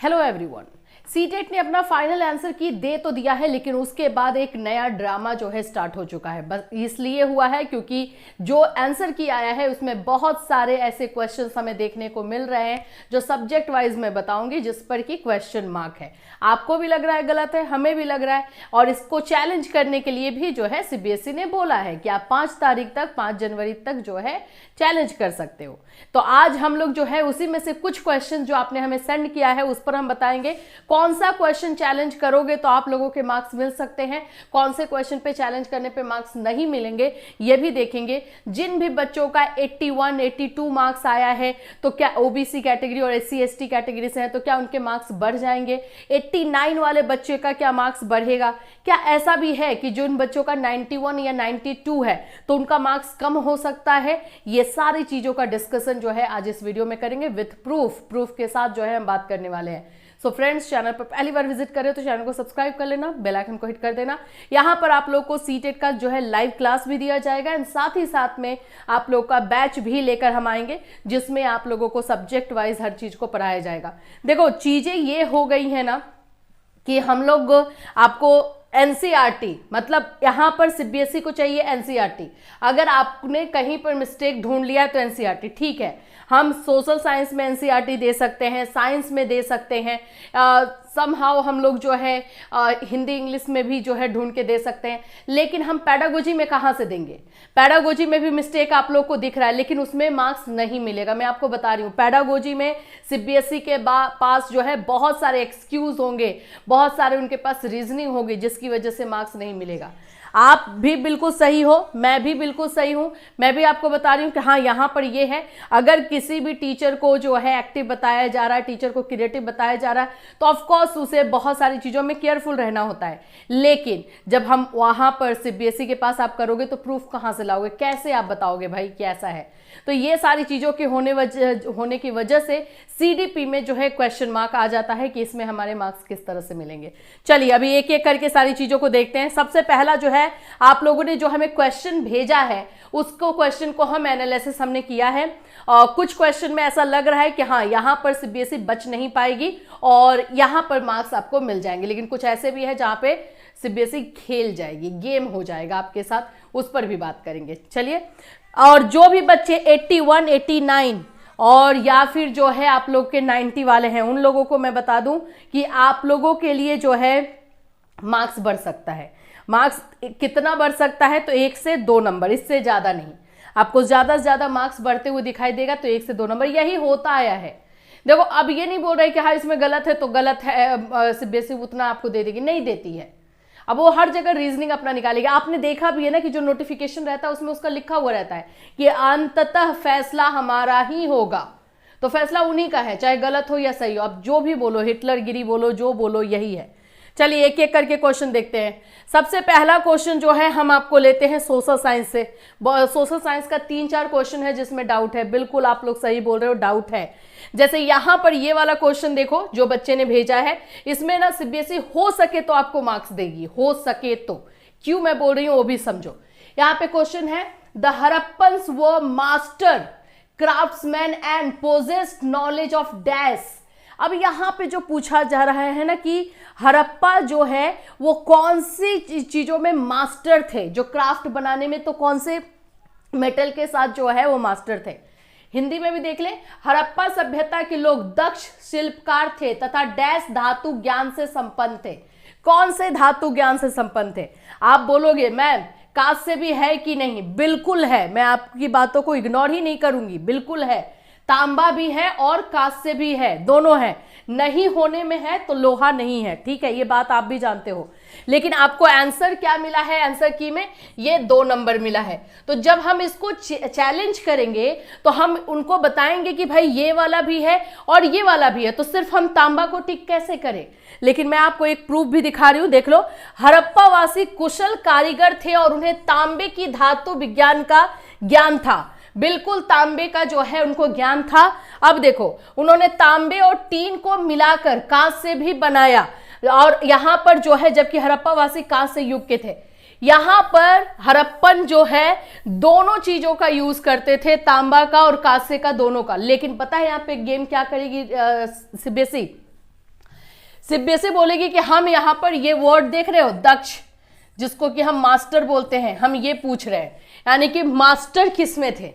Hello everyone. CTET ने अपना final answer की दे तो दिया है, लेकिन उसके बाद एक नया ड्रामा जो है स्टार्ट हो चुका है। बस इसलिए हुआ है क्योंकि जो आंसर की आया है उसमें बहुत सारे ऐसे क्वेश्चंस हमें देखने को मिल रहे हैं जो सब्जेक्ट वाइज मैं बताऊंगी, जिस पर कि क्वेश्चन मार्क है। आपको भी लग रहा है गलत है, हमें भी लग रहा है, और इसको चैलेंज करने के लिए भी जो है सीबीएसई ने बोला है कि आप 5 तारीख तक, 5 जनवरी तक जो है चैलेंज कर सकते हो। तो आज हम लोग जो है उसी में से कुछ क्वेश्चन जो आपने हमें सेंड किया है उस पर हम बताएंगे कौन सा क्वेश्चन चैलेंज करोगे तो आप लोगों के मार्क्स मिल सकते हैं, कौन से क्वेश्चन पे चैलेंज करने पे मार्क्स नहीं मिलेंगे ये भी देखेंगे। जिन भी बच्चों का 81, 82 मार्क्स आया है तो क्या ओबीसी कैटेगरी और एससी एसटी कैटेगरी से है तो क्या उनके मार्क्स बढ़ जाएंगे? 89 वाले बच्चे का क्या मार्क्स बढ़ेगा? क्या ऐसा भी है कि जो उन बच्चों का 91 या 92 है तो उनका मार्क्स कम हो सकता है? ये सारी चीजों का डिस्कशन जो है आज इस वीडियो में करेंगे विथ प्रूफ के साथ जो है हम बात करने वाले हैं। सो फ्रेंड्स, चैनल पर पहली बार विजिट कर रहे हो तो चैनल को सब्सक्राइब कर लेना, बेल आइकन को हिट कर देना। यहाँ पर आप लोग को सीटेट का जो है लाइव क्लास भी दिया जाएगा एंड साथ ही साथ में आप लोग का बैच भी लेकर हम आएंगे जिसमें आप लोगों को सब्जेक्ट वाइज हर चीज को पढ़ाया जाएगा। देखो चीजें ये हो गई है ना कि हम लोग आपको एनसीईआरटी, मतलब यहां पर सीबीएसई को चाहिए एनसीईआरटी। अगर आपने कहीं पर मिस्टेक ढूंढ लिया तो एनसीईआरटी ठीक है, हम सोशल साइंस में एनसीईआरटी दे सकते हैं, साइंस में दे सकते हैं, समहाउ हम लोग जो है हिंदी इंग्लिश में भी जो है ढूंढ के दे सकते हैं, लेकिन हम पैडागोजी में कहाँ से देंगे? पैडागोजी में भी मिस्टेक आप लोग को दिख रहा है लेकिन उसमें मार्क्स नहीं मिलेगा। मैं आपको बता रही हूँ पैडागोजी में सीबीएसई के पास जो है बहुत सारे एक्सक्यूज होंगे, बहुत सारे उनके पास रीजनिंग होगी जिसकी वजह से मार्क्स नहीं मिलेगा। आप भी बिल्कुल सही हो, मैं भी बिल्कुल सही हूं, मैं भी आपको बता रही हूं कि हाँ यहां पर ये है। अगर किसी भी टीचर को जो है एक्टिव बताया जा रहा है, टीचर को क्रिएटिव बताया जा रहा है तो ऑफ कोर्स उसे बहुत सारी चीजों में केयरफुल रहना होता है, लेकिन जब हम वहां पर सीबीएसई के पास आप करोगे तो प्रूफ कहां से लाओगे? कैसे आप बताओगे भाई कैसा है? तो ये सारी चीजों के होने की वजह से सीडीपी में जो है क्वेश्चन मार्क आ जाता है कि इसमें हमारे मार्क्स किस तरह से मिलेंगे। चलिए अभी एक एक करके सारी चीजों को देखते हैं। सबसे पहला जो है आप लोगों ने जो हमें क्वेश्चन भेजा है उसको क्वेश्चन को हम एनालिसिस हमने किया है। कुछ क्वेश्चन में ऐसा लग रहा है कि हाँ यहां पर सीबीएसई बच नहीं पाएगी और यहां पर मार्क्स आपको मिल जाएंगे, लेकिन कुछ ऐसे भी है जहां पे सीबीएसई खेल जाएगी, गेम हो जाएगा आपके साथ, उस पर भी बात करेंगे। चलिए, और जो भी बच्चे 81, 89 और या फिर जो है आप लोग के 90 वाले हैं उन लोगों को मैं बता दूं कि आप लोगों के लिए जो है मार्क्स बढ़ सकता है। मार्क्स कितना बढ़ सकता है? तो 1 से 2 नंबर, इससे ज्यादा नहीं। आपको ज्यादा से ज्यादा मार्क्स बढ़ते हुए दिखाई देगा तो 1 से 2 नंबर, यही होता आया है। देखो अब ये नहीं बोल रहे कि हाँ इसमें गलत है तो गलत है, सीबीएसई उतना आपको दे देगी, नहीं देती है। अब वो हर जगह रीजनिंग अपना निकालेगा। आपने देखा भी है ना कि जो नोटिफिकेशन रहता है उसमें उसका लिखा हुआ रहता है कि अंततः फैसला हमारा ही होगा, तो फैसला उन्हीं का है, चाहे गलत हो या सही हो। अब जो भी बोलो, हिटलरगिरी बोलो, जो बोलो, यही है। चलिए एक एक करके क्वेश्चन देखते हैं। सबसे पहला क्वेश्चन जो है हम आपको लेते हैं सोशल साइंस से। सोशल साइंस का 3-4 क्वेश्चन है जिसमें डाउट है। बिल्कुल आप लोग सही बोल रहे हो, डाउट है। जैसे यहां पर ये वाला क्वेश्चन देखो जो बच्चे ने भेजा है, इसमें ना सीबीएसई हो सके तो आपको मार्क्स देगी, हो सके तो। क्यों मैं बोल रही हूं वो भी समझो। यहां पे क्वेश्चन है, the Harappans were master craftsman and possessed knowledge of dash. अब यहां पे जो पूछा जा रहा है ना कि हड़प्पा जो है वो कौन सी चीजों में मास्टर थे, जो क्राफ्ट बनाने में, तो कौन से मेटल के साथ जो है वो मास्टर थे। हिंदी में भी देख ले, हड़प्पा सभ्यता के लोग दक्ष शिल्पकार थे तथा डैश धातु ज्ञान से संपन्न थे। कौन से धातु ज्ञान से संपन्न थे? आप बोलोगे मैम कांच से भी है कि नहीं? बिल्कुल है, मैं आपकी बातों को इग्नोर ही नहीं करूंगी, बिल्कुल है। तांबा भी है और कांच से भी है, दोनों है। नहीं होने में है तो लोहा नहीं है, ठीक है, ये बात आप भी जानते हो। लेकिन आपको आंसर क्या मिला है? आंसर की में ये 2 नंबर मिला है। तो जब हम इसको चैलेंज करेंगे तो हम उनको बताएंगे कि भाई ये वाला भी है और ये वाला भी है, तो सिर्फ हम तांबा को टिक कैसे करें? लेकिन मैं आपको एक प्रूफ भी दिखा रही हूं, देख लो। हड़प्पा वासी कुशल कारीगर थे और उन्हें तांबे की धातु विज्ञान का ज्ञान था। बिल्कुल तांबे का जो है उनको ज्ञान था। अब देखो उन्होंने तांबे और टीन को मिलाकर कांच से भी बनाया, और यहां पर जो है जबकि हड़प्पा वासी कांच से युग के थे, यहां पर हड़प्पन जो है दोनों चीजों का यूज करते थे, तांबा का और कांसे का, दोनों का। लेकिन पता है यहां पे गेम क्या करेगी सीबीएसई? सीबीएसई बोलेगी कि हम यहाँ पर ये वर्ड देख रहे हो दक्ष, जिसको कि हम मास्टर बोलते हैं, हम ये पूछ रहे हैं, यानी कि मास्टर किस में थे,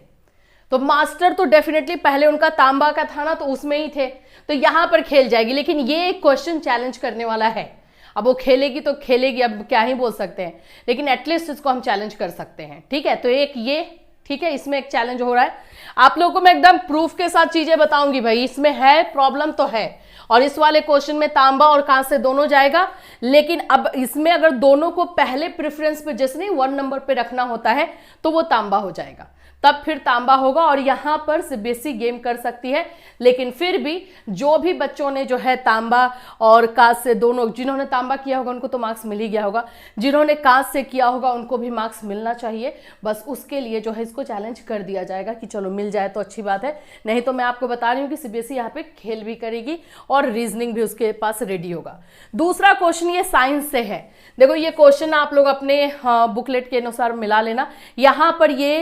तो मास्टर तो डेफिनेटली पहले उनका तांबा का था ना, तो उसमें ही थे, तो यहां पर खेल जाएगी। लेकिन ये एक क्वेश्चन चैलेंज करने वाला है, अब वो खेलेगी तो खेलेगी, अब क्या ही बोल सकते हैं, लेकिन एटलीस्ट इसको हम चैलेंज कर सकते हैं। ठीक है, तो एक ये, ठीक है, इसमें एक चैलेंज हो रहा है। आप लोगों को मैं एकदम प्रूफ के साथ चीजें बताऊंगी, भाई इसमें है प्रॉब्लम तो है, और इस वाले क्वेश्चन में तांबा और कांस्य से दोनों जाएगा। लेकिन अब इसमें अगर दोनों को पहले प्रेफरेंस पे, जैसे नहीं 1 नंबर पे रखना होता है, तो वो तांबा हो जाएगा, तब फिर तांबा होगा, और यहां पर सीबीएसई गेम कर सकती है। लेकिन फिर भी जो भी बच्चों ने जो है तांबा और कांस्य से दोनों, जिन्होंने तांबा किया होगा उनको तो मार्क्स मिल ही गया होगा, जिन्होंने कांस्य से किया होगा उनको भी मार्क्स मिलना चाहिए। बस उसके लिए जो है इसको चैलेंज कर दिया जाएगा कि चलो मिल जाए तो अच्छी बात है, नहीं तो मैं आपको बता रही हूँ कि सीबीएसई यहाँ पे खेल भी करेगी और रीजनिंग भी उसके पास रेडी होगा। दूसरा क्वेश्चन ये साइंस से है। देखो ये क्वेश्चन आप लोग अपने बुकलेट के अनुसार मिला लेना, यहाँ पर ये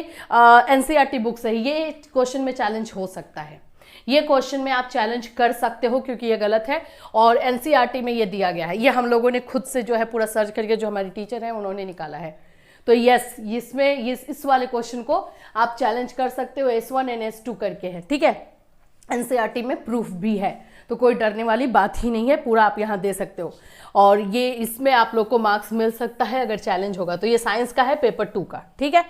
एनसीईआरटी बुक से ये क्वेश्चन में चैलेंज हो सकता है, ये क्वेश्चन में आप चैलेंज कर सकते हो क्योंकि ये गलत है और एनसीईआरटी में ये दिया गया है, ये हम लोगों ने खुद से जो है पूरा सर्च करके, जो हमारी टीचर है उन्होंने निकाला है। तो यस, इसमें इस वाले क्वेश्चन को आप चैलेंज कर सकते हो, S1 एंड S2 करके है, ठीक है, एनसीईआरटी में प्रूफ भी है, तो कोई डरने वाली बात ही नहीं है, पूरा आप यहाँ दे सकते हो, और ये इसमें आप लोग को मार्क्स मिल सकता है अगर चैलेंज होगा। तो ये साइंस का है, पेपर 2 का, ठीक है।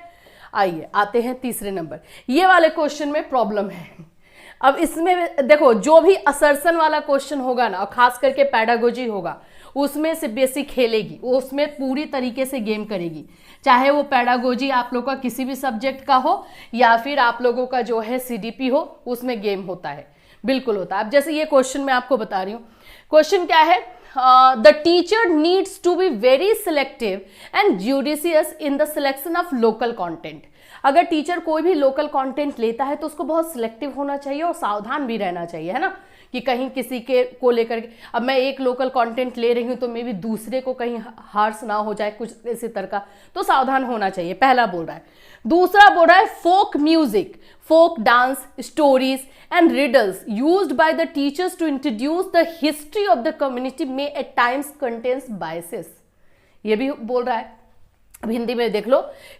आइए आते हैं तीसरे नंबर, ये वाले क्वेश्चन में प्रॉब्लम है। अब इसमें देखो जो भी असर्शन वाला क्वेश्चन होगा ना, और खास करके पैडागोजी होगा, उसमें सीबीएसई खेलेगी, उसमें पूरी तरीके से गेम करेगी, चाहे वो पैडागोजी आप लोगों का किसी भी सब्जेक्ट का हो या फिर आप लोगों का जो है सीडीपी हो, उसमें गेम होता है, बिल्कुल होता है। अब जैसे ये क्वेश्चन मैं आपको बता रही हूँ, क्वेश्चन क्या है, the teacher needs to be very selective and judicious in the selection of local content. अगर टीचर कोई भी लोकल कंटेंट लेता है तो उसको बहुत सिलेक्टिव होना चाहिए और सावधान भी रहना चाहिए, है ना, कि कहीं किसी के को लेकर के, अब मैं एक लोकल कंटेंट ले रही हूं तो मे भी दूसरे को कहीं हार्श ना हो जाए, कुछ इसी तरह का, तो सावधान होना चाहिए, पहला बोल रहा है। दूसरा बोल रहा है folk music, folk dance, stories and riddles used by the teachers to introduce the history of the community में एट टाइम्स कंटेन्स बायसेस, ये भी बोल रहा है। अब हिंदी में देख लो,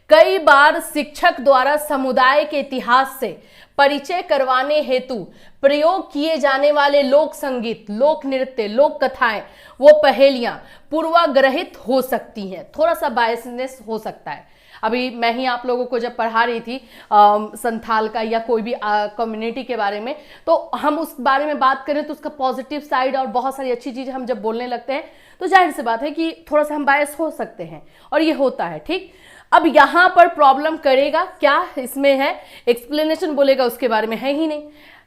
कई बार शिक्षक द्वारा समुदाय के इतिहास से परिचय करवाने हेतु प्रयोग किए जाने वाले लोक संगीत, लोक नृत्य, लोक कथाएं, वो पहेलियां पूर्वाग्रहित हो सकती हैं, थोड़ा सा बायसनेस हो सकता है। अभी मैं ही आप लोगों को जब पढ़ा रही थी संथाल का या कोई भी कम्युनिटी के बारे में, तो हम उस बारे में बात करें तो उसका पॉजिटिव साइड और बहुत सारी अच्छी चीजें हम जब बोलने लगते हैं तो जाहिर सी बात है कि थोड़ा सा हम बायस हो सकते हैं, और ये होता है, ठीक। अब यहां पर प्रॉब्लम करेगा क्या, इसमें है एक्सप्लेनेशन बोलेगा, उसके बारे में है ही नहीं,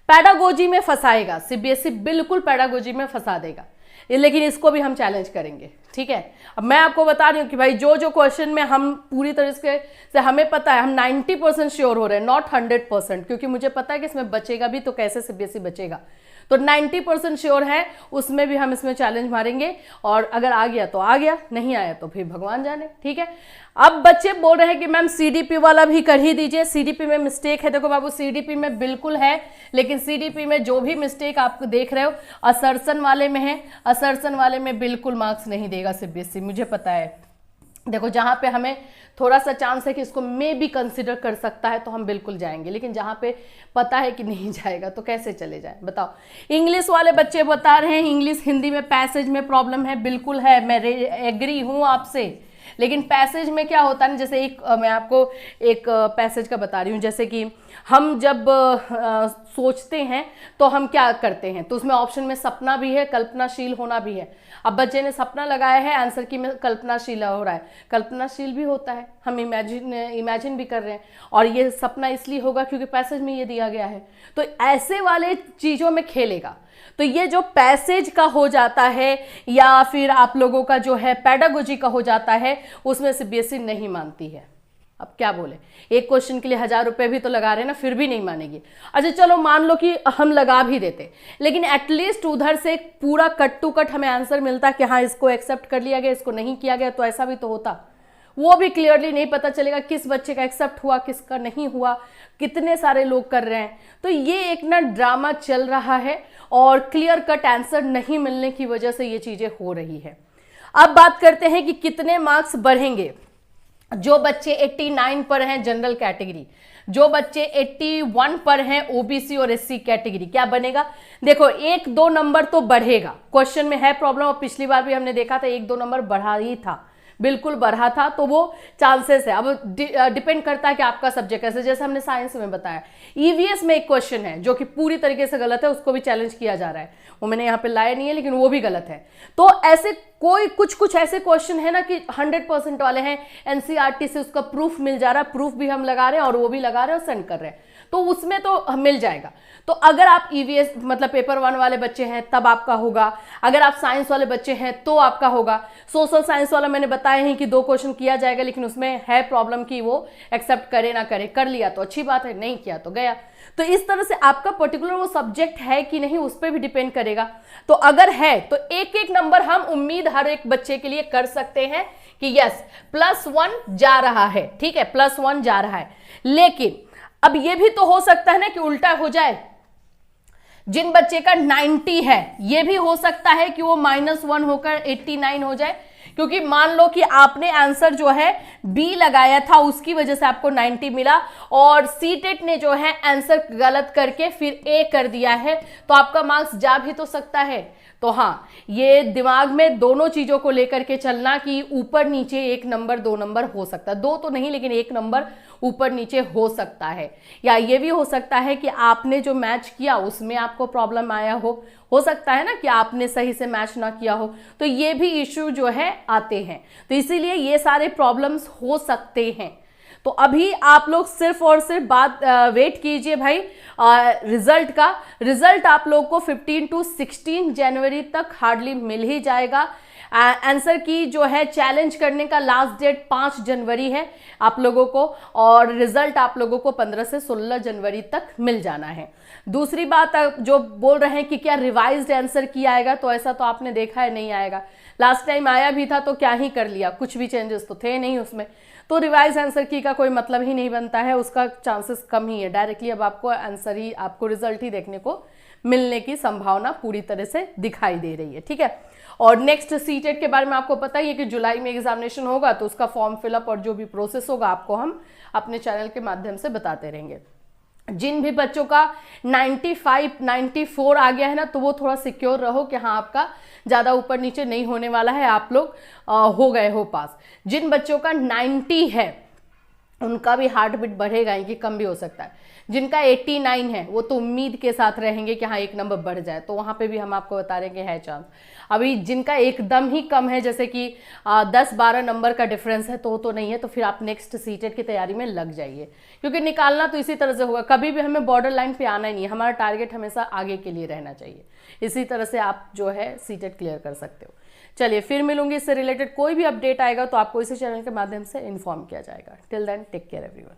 पैडागोजी में फंसाएगा, सीबीएसई बिल्कुल पैडागोजी में फंसा देगा, लेकिन इसको भी हम चैलेंज करेंगे, ठीक है। अब मैं आपको बता रही हूँ कि भाई जो जो क्वेश्चन में हम पूरी तरीके से हमें पता है, हम 90% श्योर हो रहे हैं, नॉट 100%, क्योंकि मुझे पता है कि इसमें बचेगा भी, तो कैसे सीबीएसई बचेगा, तो 90% श्योर है, उसमें भी हम इसमें चैलेंज मारेंगे, और अगर आ गया तो आ गया, नहीं आया तो फिर भगवान जाने, ठीक है। अब बच्चे बोल रहे हैं कि मैम सीडीपी वाला भी कर ही दीजिए, सीडीपी में मिस्टेक है। देखो बाबू, सीडीपी में बिल्कुल है, लेकिन सीडीपी में जो भी मिस्टेक आप देख रहे हो असर्शन वाले में है, असर्शन वाले में बिल्कुल मार्क्स नहीं देगा सीबीएसई, मुझे पता है। देखो जहां पे हमें थोड़ा सा चांस है कि इसको मे भी कंसिडर कर सकता है तो हम बिल्कुल जाएंगे, लेकिन जहां पे पता है कि नहीं जाएगा तो कैसे चले जाए, बताओ। इंग्लिश वाले बच्चे बता रहे हैं इंग्लिश हिंदी में पैसेज में प्रॉब्लम है, बिल्कुल है, मैं एग्री हूं आपसे, लेकिन पैसेज में क्या होता है ना, जैसे मैं आपको एक पैसेज का बता रही हूँ, जैसे कि हम जब सोचते हैं तो हम क्या करते हैं, तो उसमें ऑप्शन में सपना भी है, कल्पनाशील होना भी है। अब बच्चे ने सपना लगाया है, आंसर की में कल्पनाशील हो रहा है, कल्पनाशील भी होता है, हम इमेजिन भी कर रहे हैं, और ये सपना इसलिए होगा क्योंकि पैसेज में ये दिया गया है, तो ऐसे वाले चीज़ों में खेलेगा। तो ये जो पैसेज का हो जाता है या फिर आप लोगों का जो है पैडागोजी का हो जाता है, उसमें सीबीएसई नहीं मानती है। अब क्या बोले, एक क्वेश्चन के लिए 1000 रुपए भी तो लगा रहे हैं ना, फिर भी नहीं मानेगी। अच्छा चलो मान लो कि हम लगा भी देते, लेकिन एटलीस्ट उधर से पूरा कट टू कट हमें आंसर मिलता कि हाँ इसको एक्सेप्ट कर लिया गया, इसको नहीं किया गया, तो ऐसा भी तो होता। वो भी क्लियरली नहीं पता चलेगा, किस बच्चे का एक्सेप्ट हुआ किसका नहीं हुआ, कितने सारे लोग कर रहे हैं। तो ये एक ना ड्रामा चल रहा है और क्लियर कट आंसर नहीं मिलने की वजह से ये चीजें हो रही है। अब बात करते हैं कि कितने मार्क्स बढ़ेंगे। जो बच्चे 89 पर हैं जनरल कैटेगरी, जो बच्चे 81 पर हैं ओबीसी और एससी कैटेगरी, क्या बनेगा? देखो 1-2 नंबर तो बढ़ेगा, क्वेश्चन में है प्रॉब्लम, और पिछली बार भी हमने देखा था 1-2 नंबर बढ़ा ही था, बिल्कुल बढ़ा था, तो वो चांसेस है। अब डिपेंड करता है कि आपका सब्जेक्ट कैसे, जैसे हमने साइंस में बताया ईवीएस में एक क्वेश्चन है जो कि पूरी तरीके से गलत है, उसको भी चैलेंज किया जा रहा है, वो मैंने यहाँ पे लाया नहीं है लेकिन वो भी गलत है। तो ऐसे कोई कुछ ऐसे क्वेश्चन है ना कि 100% वाले हैं, एनसीईआरटी से उसका प्रूफ मिल जा रहा है, प्रूफ भी हम लगा रहे हैं और वो भी लगा रहे हैं और सेंड कर रहे हैं, तो उसमें तो मिल जाएगा। तो अगर आप ईवीएस मतलब पेपर 1 वाले बच्चे हैं तब आपका होगा, अगर आप साइंस वाले बच्चे हैं तो आपका होगा। सोशल साइंस वाला मैंने बताया है कि 2 क्वेश्चन किया जाएगा, लेकिन उसमें है प्रॉब्लम कि वो एक्सेप्ट करे ना करे, कर लिया तो अच्छी बात है, नहीं किया तो गया। तो इस तरह से आपका पर्टिकुलर वो सब्जेक्ट है कि नहीं उस पर भी डिपेंड करेगा। तो अगर है तो एक नंबर हम उम्मीद हर एक बच्चे के लिए कर सकते हैं कि यस +1 जा रहा है, ठीक है, +1 जा रहा है। लेकिन अब ये भी तो हो सकता है ना कि उल्टा हो जाए, जिन बच्चे का 90 है ये भी हो सकता है कि वो -1 होकर 89 हो जाए, क्योंकि मान लो कि आपने आंसर जो है बी लगाया था उसकी वजह से आपको 90 मिला, और सीटेट ने जो है आंसर गलत करके फिर ए कर दिया है, तो आपका मार्क्स जा भी तो सकता है। तो हाँ, ये दिमाग में दोनों चीजों को लेकर के चलना कि ऊपर नीचे 1 नंबर 2 नंबर हो सकता है, 2 तो नहीं लेकिन 1 नंबर ऊपर नीचे हो सकता है। या ये भी हो सकता है कि आपने जो मैच किया उसमें आपको प्रॉब्लम आया हो सकता है ना कि आपने सही से मैच ना किया हो, तो ये भी इश्यू जो है आते हैं। तो इसीलिए ये सारे प्रॉब्लम्स हो सकते हैं। तो अभी आप लोग सिर्फ और सिर्फ बात वेट कीजिए भाई रिजल्ट का। रिजल्ट आप लोग को 15 to 16 जनवरी तक हार्डली मिल ही जाएगा। आंसर की जो है चैलेंज करने का लास्ट डेट 5 जनवरी है आप लोगों को, और रिजल्ट आप लोगों को 15 से 16 जनवरी तक मिल जाना है। दूसरी बात जो बोल रहे हैं कि क्या रिवाइज्ड आंसर की आएगा, तो ऐसा तो आपने देखा है नहीं आएगा। लास्ट टाइम आया भी था तो क्या ही कर लिया, कुछ भी चेंजेस तो थे नहीं उसमें, तो रिवाइज आंसर की का कोई मतलब ही नहीं बनता है, उसका चांसेस कम ही है। डायरेक्टली अब आपको आंसर ही, आपको रिजल्ट ही देखने को मिलने की संभावना पूरी तरह से दिखाई दे रही है, ठीक है। और नेक्स्ट सीटेट के बारे में आपको पता ही है कि जुलाई में एग्जामिनेशन होगा, तो उसका फॉर्म फिलअप और जो भी प्रोसेस होगा आपको हम अपने चैनल के माध्यम से बताते रहेंगे। जिन भी बच्चों का 95, 94 आ गया है ना, तो वो थोड़ा सिक्योर रहो कि हाँ आपका ज़्यादा ऊपर नीचे नहीं होने वाला है, आप लोग हो गए हो पास। जिन बच्चों का 90 है उनका भी हार्ट बीट बढ़ेगा कि कम भी हो सकता है। जिनका 89 है वो तो उम्मीद के साथ रहेंगे कि हाँ 1 नंबर बढ़ जाए, तो वहाँ पे भी हम आपको बता रहे हैं कि है चांस। अभी जिनका एकदम ही कम है, जैसे कि 10-12 नंबर का डिफरेंस है, तो नहीं है, तो फिर आप नेक्स्ट सीटेट की तैयारी में लग जाइए, क्योंकि निकालना तो इसी तरह से होगा। कभी भी हमें बॉर्डर लाइन पे आना ही नहीं है, हमारा टारगेट हमेशा आगे के लिए रहना चाहिए। इसी तरह से आप जो है सीटेट क्लियर कर सकते हो। चलिए फिर मिलूंगी, इससे रिलेटेड कोई भी अपडेट आएगा तो आपको इसी चैनल के माध्यम से इन्फॉर्म किया जाएगा। Till then take care everyone.